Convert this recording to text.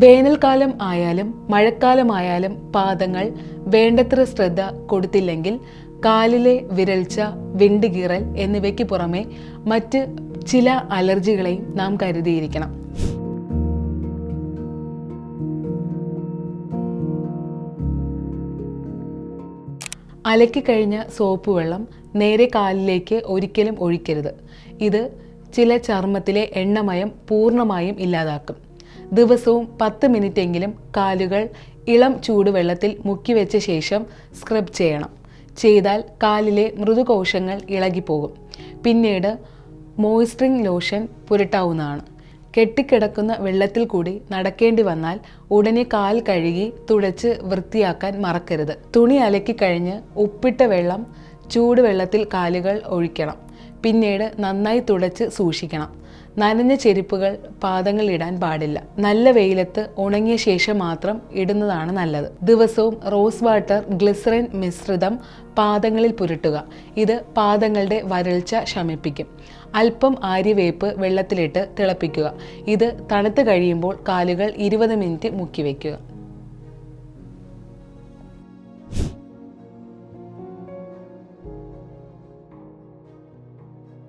വേനൽക്കാലം ആയാലും മഴക്കാലമായാലും പാദങ്ങൾ വേണ്ടത്ര ശ്രദ്ധ കൊടുത്തില്ലെങ്കിൽ കാലിലെ വിരൾച്ച, വിണ്ടുകീറൽ എന്നിവയ്ക്ക് പുറമെ മറ്റ് ചില അലർജികളെയും നാം കരുതിയിരിക്കണം. അലക്കിക്കഴിഞ്ഞ സോപ്പ് വെള്ളം നേരെ കാലിലേക്ക് ഒരിക്കലും ഒഴിക്കരുത്. ഇത് ചില ചർമ്മത്തിലെ എണ്ണമയം പൂർണ്ണമായും ഇല്ലാതാക്കും. ദിവസവും 10 മിനിറ്റെങ്കിലും കാലുകൾ ഇളം ചൂടുവെള്ളത്തിൽ മുക്കിവെച്ച ശേഷം സ്ക്രബ് ചെയ്യണം. ചെയ്താൽ കാലിലെ മൃദുകോശങ്ങൾ ഇളകിപ്പോകും. പിന്നീട് മോയ്സ്ചറിംഗ് ലോഷൻ പുരട്ടാവുന്നതാണ്. കെട്ടിക്കിടക്കുന്ന വെള്ളത്തിൽ കൂടി നടക്കേണ്ടി വന്നാൽ ഉടനെ കാൽ കഴുകി തുടച്ച് വൃത്തിയാക്കാൻ മറക്കരുത്. തുണി അലക്കിക്കഴിഞ്ഞ് ഉപ്പിട്ട വെള്ളം ചൂടുവെള്ളത്തിൽ കാലുകൾ ഒഴിക്കണം. പിന്നീട് നന്നായി തുടച്ച് സൂക്ഷിക്കണം. നനഞ്ഞ ചെരുപ്പുകൾ പാദങ്ങൾ ഇടാൻ പാടില്ല. നല്ല വെയിലത്ത് ഉണങ്ങിയ ശേഷം മാത്രം ഇടുന്നതാണ് നല്ലത്. ദിവസവും റോസ് വാട്ടർ ഗ്ലിസറിൻ മിശ്രിതം പാദങ്ങളിൽ പുരട്ടുക. ഇത് പാദങ്ങളുടെ വരൾച്ച ശമിപ്പിക്കും. അല്പം ആര്യവേപ്പ് വെള്ളത്തിലിട്ട് തിളപ്പിക്കുക. ഇത് തണുത്ത് കഴിയുമ്പോൾ കാലുകൾ 20 മിനിറ്റ് മുക്കി വയ്ക്കുക.